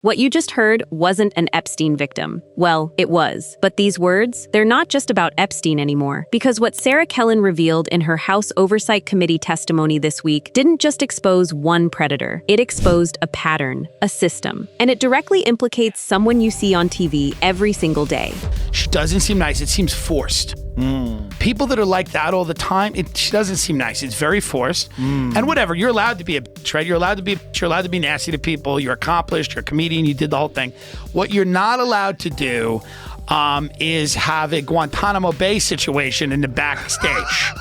What you just heard wasn't an Epstein victim. Well, it was. But these words, they're not just about Epstein anymore. Because what Sarah Kellen revealed in her House Oversight Committee testimony this week didn't just expose one predator. It exposed a pattern, a system. And it directly implicates someone you see on TV every single day. She doesn't seem nice. It seems forced. People that are like that all the time, she doesn't seem nice. It's very forced. And whatever, you're allowed to be a bitch, right? You're allowed to be a bitch. You're allowed to be nasty to people. You're accomplished. You're a comedian. You did the whole thing. What you're not allowed to do is have a Guantanamo Bay situation in the backstage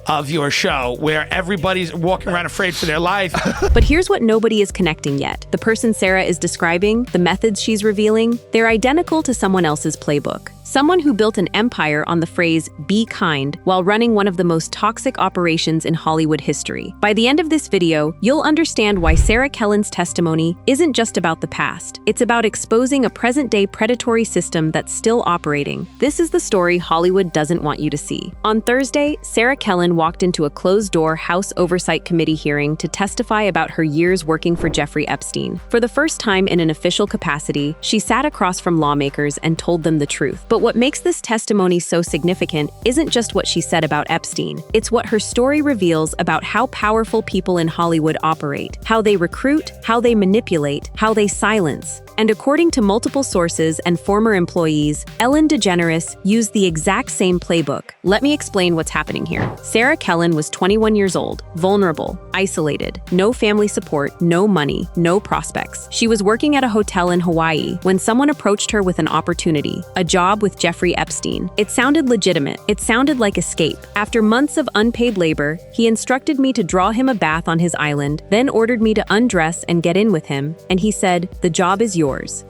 of your show where everybody's walking around afraid for their life. But here's what nobody is connecting yet. The person Sarah is describing, the methods she's revealing, they're identical to someone else's playbook. Someone who built an empire on the phrase, be kind, while running one of the most toxic operations in Hollywood history. By the end of this video, you'll understand why Sarah Kellen's testimony isn't just about the past. It's about exposing a present-day predatory system that's still operating. This is the story Hollywood doesn't want you to see. On Thursday, Sarah Kellen walked into a closed-door House Oversight Committee hearing to testify about her years working for Jeffrey Epstein. For the first time in an official capacity, she sat across from lawmakers and told them the truth. But what makes this testimony so significant isn't just what she said about Epstein. It's what her story reveals about how powerful people in Hollywood operate, how they recruit, how they manipulate, how they silence. And according to multiple sources and former employees, Ellen DeGeneres used the exact same playbook. Let me explain what's happening here. Sarah Kellen was 21 years old, vulnerable, isolated, no family support, no money, no prospects. She was working at a hotel in Hawaii when someone approached her with an opportunity, a job with Jeffrey Epstein. It sounded legitimate. It sounded like escape. After months of unpaid labor, he instructed me to draw him a bath on his island, then ordered me to undress and get in with him, and he said, "The job is yours.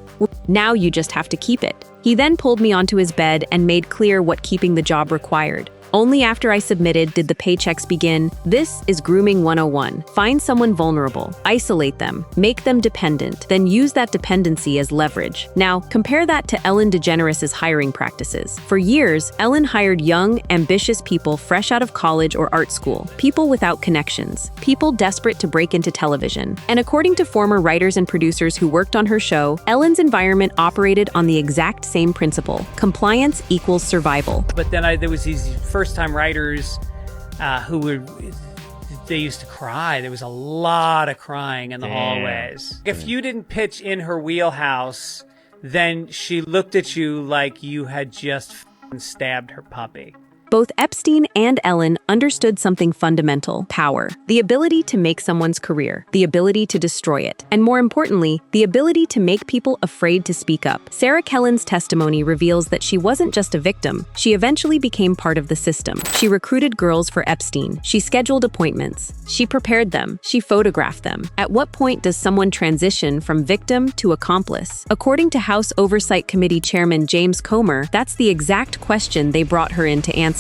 Now you just have to keep it." He then pulled me onto his bed and made clear what keeping the job required. Only after I submitted did the paychecks begin. This is grooming 101. Find someone vulnerable, isolate them, make them dependent, then use that dependency as leverage. Now, compare that to Ellen DeGeneres' hiring practices. For years, Ellen hired young, ambitious people fresh out of college or art school, people without connections, people desperate to break into television. And according to former writers and producers who worked on her show, Ellen's environment operated on the exact same principle. Compliance equals survival. But then there was these first-time writers they used to cry. There was a lot of crying in the hallways. If you didn't pitch in her wheelhouse, then she looked at you like you had just stabbed her puppy. Both Epstein and Ellen understood something fundamental: power. The ability to make someone's career, the ability to destroy it, and more importantly, the ability to make people afraid to speak up. Sarah Kellen's testimony reveals that she wasn't just a victim. She eventually became part of the system. She recruited girls for Epstein. She scheduled appointments. She prepared them. She photographed them. At what point does someone transition from victim to accomplice? According to House Oversight Committee Chairman James Comer, that's the exact question they brought her in to answer.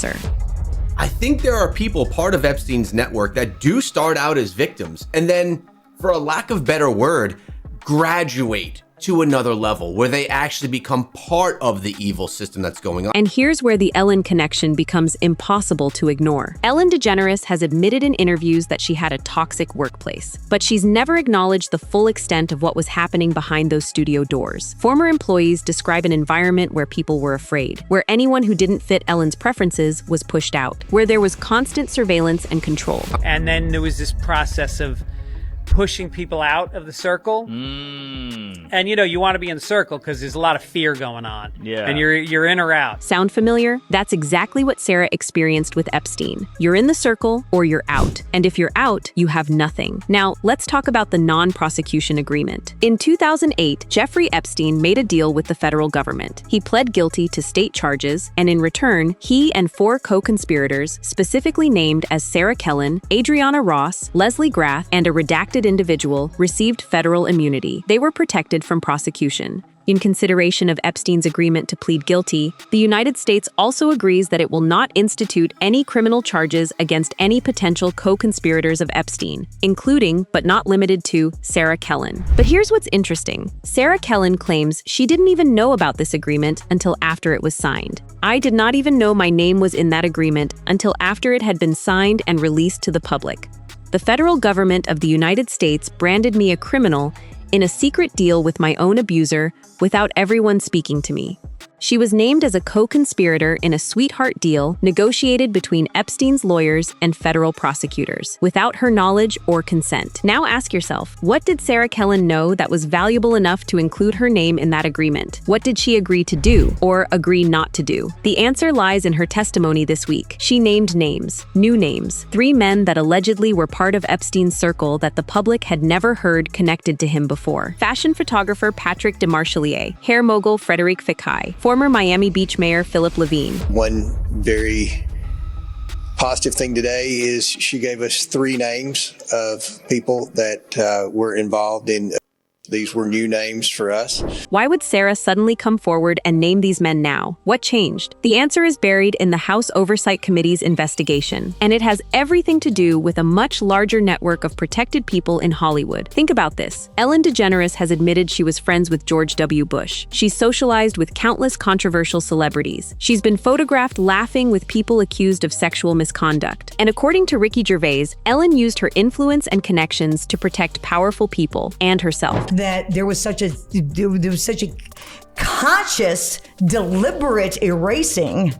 I think there are people part of Epstein's network that do start out as victims and then, for a lack of better word, graduate to another level where they actually become part of the evil system that's going on. And here's where the Ellen connection becomes impossible to ignore. Ellen DeGeneres has admitted in interviews that she had a toxic workplace, but she's never acknowledged the full extent of what was happening behind those studio doors. Former employees describe an environment where people were afraid, where anyone who didn't fit Ellen's preferences was pushed out, where there was constant surveillance and control. And then there was this process of pushing people out of the circle. And you want to be in the circle because there's a lot of fear going on. Yeah. And you're in or out. Sound familiar? That's exactly what Sarah experienced with Epstein. You're in the circle or you're out. And if you're out, you have nothing. Now, let's talk about the non-prosecution agreement. In 2008, Jeffrey Epstein made a deal with the federal government. He pled guilty to state charges, and in return, he and 4 co-conspirators, specifically named as Sarah Kellen, Adriana Ross, Leslie Graff, and a redacted individual, received federal immunity. They were protected from prosecution. In consideration of Epstein's agreement to plead guilty, the United States also agrees that it will not institute any criminal charges against any potential co-conspirators of Epstein, including, but not limited to, Sarah Kellen. But here's what's interesting. Sarah Kellen claims she didn't even know about this agreement until after it was signed. "I did not even know my name was in that agreement until after it had been signed and released to the public. The federal government of the United States branded me a criminal in a secret deal with my own abuser without everyone speaking to me. She was named as a co-conspirator in a sweetheart deal negotiated between Epstein's lawyers and federal prosecutors, without her knowledge or consent. Now ask yourself, what did Sarah Kellen know that was valuable enough to include her name in that agreement? What did she agree to do or agree not to do? The answer lies in her testimony this week. She named names, new names, 3 men that allegedly were part of Epstein's circle that the public had never heard connected to him before. Fashion photographer Patrick DeMarchelier, hair mogul Frederic Fekkai, former Miami Beach Mayor Philip Levine. One very positive thing today is she gave us 3 names of people that were involved in. These were new names for us. Why would Sarah suddenly come forward and name these men now? What changed? The answer is buried in the House Oversight Committee's investigation, and it has everything to do with a much larger network of protected people in Hollywood. Think about this. Ellen DeGeneres has admitted she was friends with George W. Bush. She's socialized with countless controversial celebrities. She's been photographed laughing with people accused of sexual misconduct. And according to Ricky Gervais, Ellen used her influence and connections to protect powerful people and herself. That there was such a conscious, deliberate erasing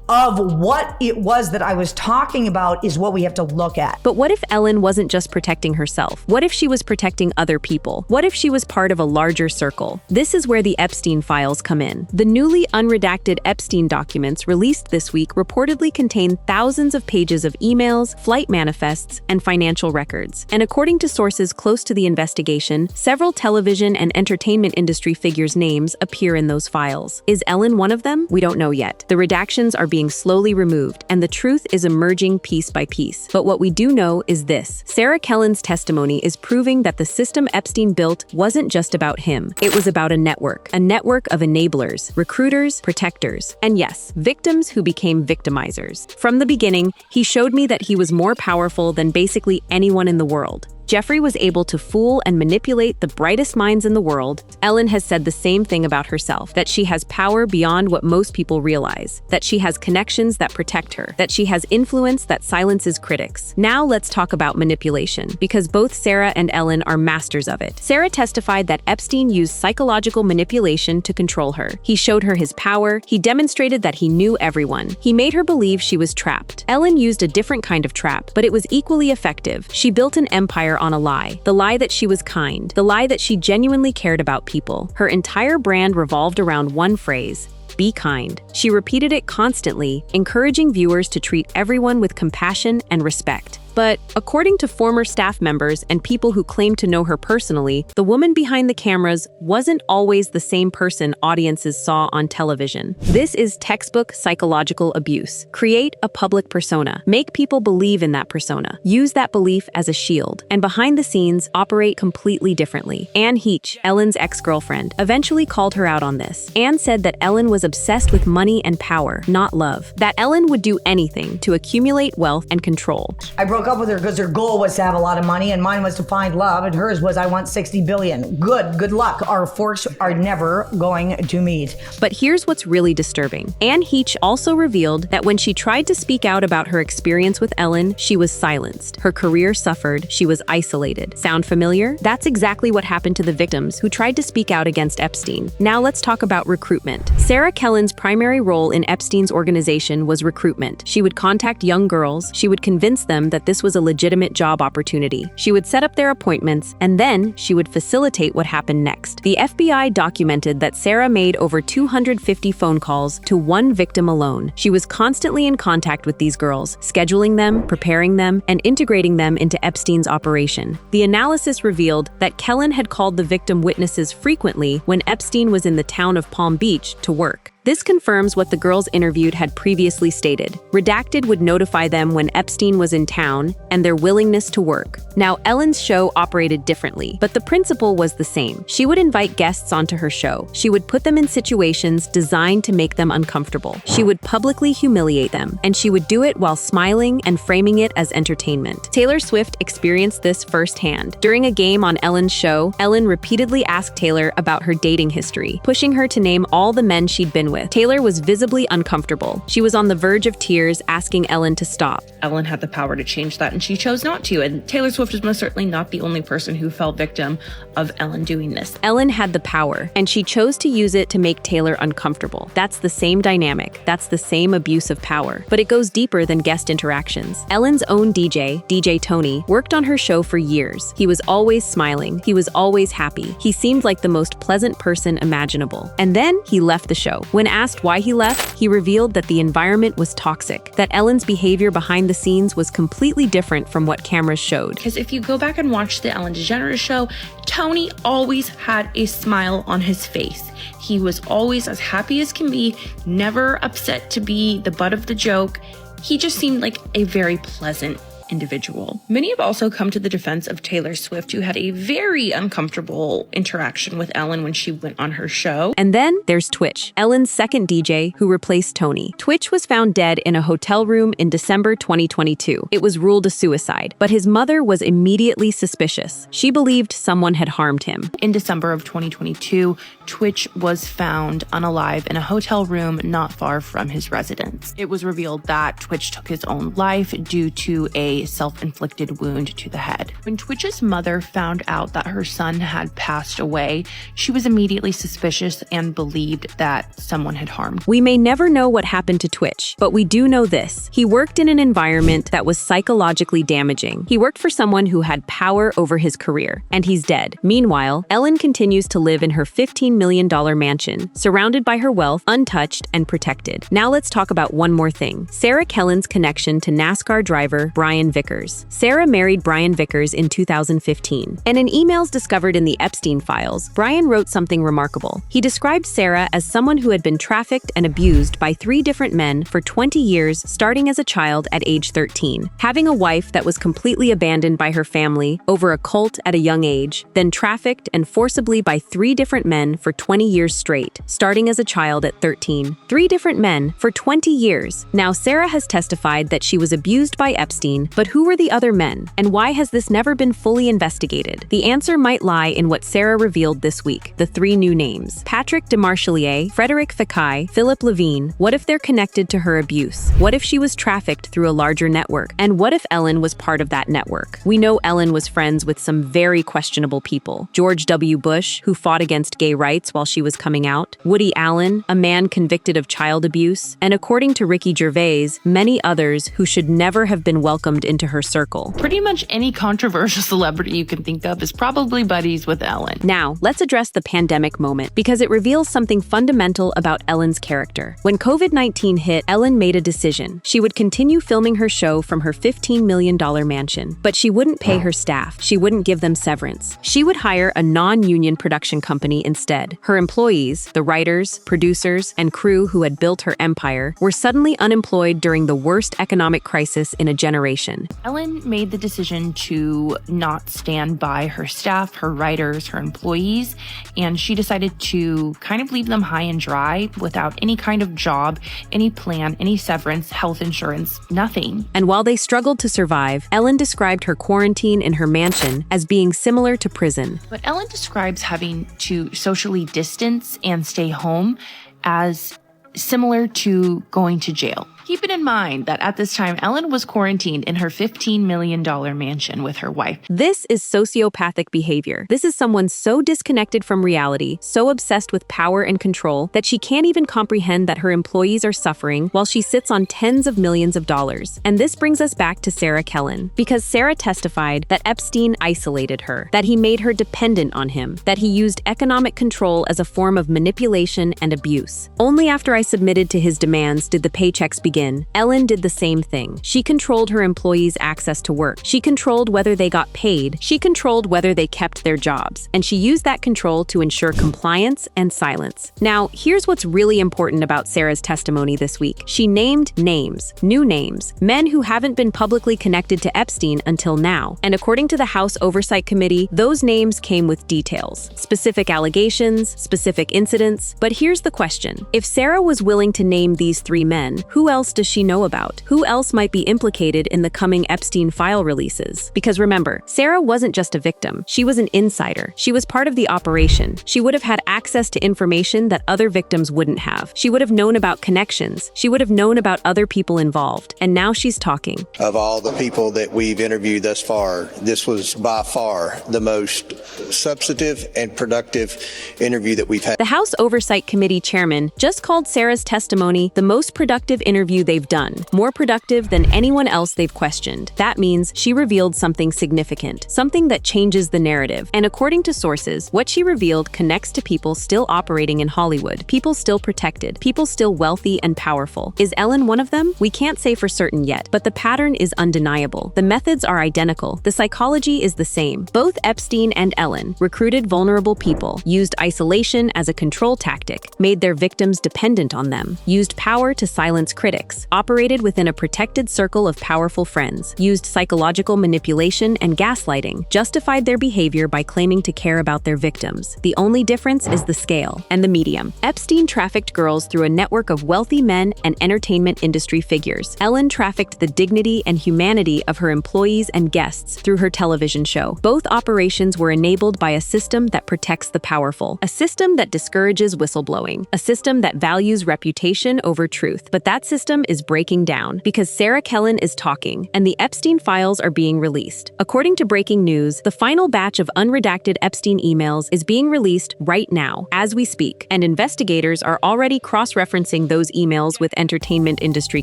of what it was that I was talking about is what we have to look at. But what if Ellen wasn't just protecting herself? What if she was protecting other people? What if she was part of a larger circle? This is where the Epstein files come in. The newly unredacted Epstein documents released this week reportedly contain thousands of pages of emails, flight manifests, and financial records. And according to sources close to the investigation, several television and entertainment industry figures' names appear in those files. Is Ellen one of them? We don't know yet. The redactions are being slowly removed, and the truth is emerging piece by piece. But what we do know is this. Sarah Kellen's testimony is proving that the system Epstein built wasn't just about him. It was about a network of enablers, recruiters, protectors, and yes, victims who became victimizers. From the beginning, he showed me that he was more powerful than basically anyone in the world. Jeffrey was able to fool and manipulate the brightest minds in the world. Ellen has said the same thing about herself, that she has power beyond what most people realize, that she has connections that protect her, that she has influence that silences critics. Now let's talk about manipulation, because both Sarah and Ellen are masters of it. Sarah testified that Epstein used psychological manipulation to control her. He showed her his power. He demonstrated that he knew everyone. He made her believe she was trapped. Ellen used a different kind of trap, but it was equally effective. She built an empire on a lie. The lie that she was kind. The lie that she genuinely cared about people. Her entire brand revolved around one phrase: be kind. She repeated it constantly, encouraging viewers to treat everyone with compassion and respect. But according to former staff members and people who claim to know her personally, the woman behind the cameras wasn't always the same person audiences saw on television. This is textbook psychological abuse. Create a public persona. Make people believe in that persona. Use that belief as a shield. And behind the scenes, operate completely differently. Anne Heche, Ellen's ex-girlfriend, eventually called her out on this. Anne said that Ellen was obsessed with money and power, not love. That Ellen would do anything to accumulate wealth and control. I broke up with her because her goal was to have a lot of money and mine was to find love, and hers was I want 60 billion. Good luck. Our forks are never going to meet. But here's what's really disturbing. Anne Heche also revealed that when she tried to speak out about her experience with Ellen, she was silenced. Her career suffered. She was isolated. Sound familiar? That's exactly what happened to the victims who tried to speak out against Epstein. Now let's talk about recruitment. Sarah Kellen's primary role in Epstein's organization was recruitment. She would contact young girls. She would convince them that this was a legitimate job opportunity. She would set up their appointments, and then she would facilitate what happened next. The FBI documented that Sarah made over 250 phone calls to one victim alone. She was constantly in contact with these girls, scheduling them, preparing them, and integrating them into Epstein's operation. The analysis revealed that Kellen had called the victim witnesses frequently when Epstein was in the town of Palm Beach to work. This confirms what the girls interviewed had previously stated. Redacted would notify them when Epstein was in town and their willingness to work. Now, Ellen's show operated differently, but the principle was the same. She would invite guests onto her show. She would put them in situations designed to make them uncomfortable. She would publicly humiliate them, and she would do it while smiling and framing it as entertainment. Taylor Swift experienced this firsthand. During a game on Ellen's show, Ellen repeatedly asked Taylor about her dating history, pushing her to name all the men she'd been with. with. Taylor was visibly uncomfortable. She was on the verge of tears, asking Ellen to stop. Ellen had the power to change that, and she chose not to. And Taylor Swift is most certainly not the only person who fell victim of Ellen doing this. Ellen had the power, and she chose to use it to make Taylor uncomfortable. That's the same dynamic. That's the same abuse of power. But it goes deeper than guest interactions. Ellen's own DJ Tony, worked on her show for years. He was always smiling. He was always happy. He seemed like the most pleasant person imaginable. And then he left the show. When asked why he left, he revealed that the environment was toxic, that Ellen's behavior behind the scenes was completely different from what cameras showed. Because if you go back and watch the Ellen DeGeneres show, Tony always had a smile on his face. He was always as happy as can be, never upset to be the butt of the joke. He just seemed like a very pleasant individual. Many have also come to the defense of Taylor Swift, who had a very uncomfortable interaction with Ellen when she went on her show. And then there's Twitch, Ellen's second DJ who replaced Tony. Twitch was found dead in a hotel room in December 2022. It was ruled a suicide, but his mother was immediately suspicious. She believed someone had harmed him. In December of 2022, Twitch was found unalive in a hotel room not far from his residence. It was revealed that Twitch took his own life due to a self-inflicted wound to the head. When Twitch's mother found out that her son had passed away, she was immediately suspicious and believed that someone had harmed him. We may never know what happened to Twitch, but we do know this. He worked in an environment that was psychologically damaging. He worked for someone who had power over his career, and he's dead. Meanwhile, Ellen continues to live in her $15 million mansion, surrounded by her wealth, untouched and protected. Now let's talk about one more thing. Sarah Kellen's connection to NASCAR driver Brian Vickers. Sarah married Brian Vickers in 2015, and in emails discovered in the Epstein files, Brian wrote something remarkable. He described Sarah as someone who had been trafficked and abused by 3 different men for 20 years, starting as a child at age 13. Having a wife that was completely abandoned by her family, over a cult at a young age, then trafficked and forcibly by 3 different men for 20 years straight, starting as a child at 13. 3 different men for 20 years. Now, Sarah has testified that she was abused by Epstein, but who were the other men? And why has this never been fully investigated? The answer might lie in what Sarah revealed this week, the 3 new names. Patrick DeMarchelier, Frederick Fekkai, Philip Levine. What if they're connected to her abuse? What if she was trafficked through a larger network? And what if Ellen was part of that network? We know Ellen was friends with some very questionable people. George W. Bush, who fought against gay rights while she was coming out. Woody Allen, a man convicted of child abuse. And according to Ricky Gervais, many others who should never have been welcomed into her circle. Pretty much any controversial celebrity you can think of is probably buddies with Ellen. Now, let's address the pandemic moment, because it reveals something fundamental about Ellen's character. When COVID-19 hit, Ellen made a decision. She would continue filming her show from her $15 million mansion, but she wouldn't pay her staff. She wouldn't give them severance. She would hire a non-union production company instead. Her employees, the writers, producers, and crew who had built her empire, were suddenly unemployed during the worst economic crisis in a generation. Ellen made the decision to not stand by her staff, her writers, her employees, and she decided to kind of leave them high and dry without any kind of job, any plan, any severance, health insurance, nothing. And while they struggled to survive, Ellen described her quarantine in her mansion as being similar to prison. But Ellen describes having to socially distance and stay home as similar to going to jail. Keep it in mind that at this time, Ellen was quarantined in her $15 million mansion with her wife. This is sociopathic behavior. This is someone so disconnected from reality, so obsessed with power and control, that she can't even comprehend that her employees are suffering while she sits on tens of millions of dollars. And this brings us back to Sarah Kellen, because Sarah testified that Epstein isolated her, that he made her dependent on him, that he used economic control as a form of manipulation and abuse. Only after I submitted to his demands did the paychecks begin. Ellen did the same thing. She controlled her employees' access to work. She controlled whether they got paid. She controlled whether they kept their jobs. And she used that control to ensure compliance and silence. Now, here's what's really important about Sarah's testimony this week. She named names, new names, men who haven't been publicly connected to Epstein until now. And according to the House Oversight Committee, those names came with details, specific allegations, specific incidents. But here's the question. If Sarah was willing to name these 3 men, who else else does she know about? Who else might be implicated in the coming Epstein file releases? Because remember, Sarah wasn't just a victim. She was an insider. She was part of the operation. She would have had access to information that other victims wouldn't have. She would have known about connections. She would have known about other people involved. And now she's talking. Of all the people that we've interviewed thus far, this was by far the most substantive and productive interview that we've had. The House Oversight Committee chairman just called Sarah's testimony the most productive interview they've done, more productive than anyone else they've questioned. That means she revealed something significant, something that changes the narrative. And according to sources, what she revealed connects to people still operating in Hollywood, people still protected, people still wealthy and powerful. Is Ellen one of them? We can't say for certain yet, but the pattern is undeniable. The methods are identical. The psychology is the same. Both Epstein and Ellen recruited vulnerable people, used isolation as a control tactic, made their victims dependent on them, used power to silence critics, operated within a protected circle of powerful friends, used psychological manipulation and gaslighting, justified their behavior by claiming to care about their victims. The only difference is the scale and the medium. Epstein trafficked girls through a network of wealthy men and entertainment industry figures. Ellen trafficked the dignity and humanity of her employees and guests through her television show. Both operations were enabled by a system that protects the powerful, a system that discourages whistleblowing, a system that values reputation over truth. But that system is breaking down because Sarah Kellen is talking and the Epstein files are being released. According to breaking news, the final batch of unredacted Epstein emails is being released right now as we speak, and investigators are already cross-referencing those emails with entertainment industry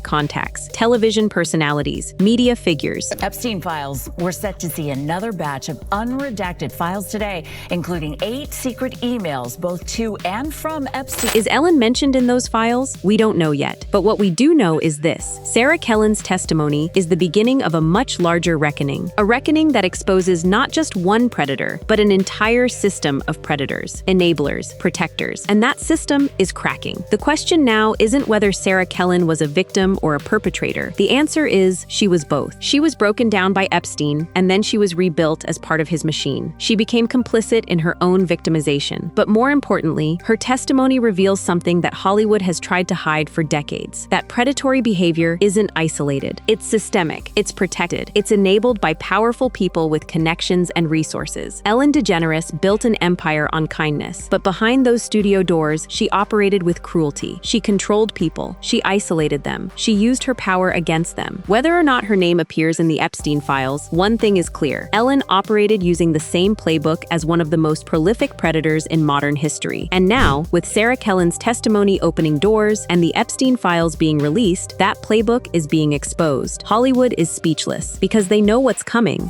contacts, television personalities, media figures. Epstein files. We're set to see another batch of unredacted files today, including 8 secret emails, both to and from Epstein. Is Ellen mentioned in those files? We don't know yet. But what we do know is this. Sarah Kellen's testimony is the beginning of a much larger reckoning. A reckoning that exposes not just one predator, but an entire system of predators, enablers, protectors. And that system is cracking. The question now isn't whether Sarah Kellen was a victim or a perpetrator. The answer is she was both. She was broken down by Epstein, and then she was rebuilt as part of his machine. She became complicit in her own victimization. But more importantly, her testimony reveals something that Hollywood has tried to hide for decades. That predatory behavior isn't isolated. It's systemic. It's protected. It's enabled by powerful people with connections and resources. Ellen DeGeneres built an empire on kindness, but behind those studio doors, she operated with cruelty. She controlled people. She isolated them. She used her power against them. Whether or not her name appears in the Epstein files, one thing is clear. Ellen operated using the same playbook as one of the most prolific predators in modern history. And now, with Sarah Kellen's testimony opening doors and the Epstein files being released, that playbook is being exposed. Hollywood is speechless because they know what's coming.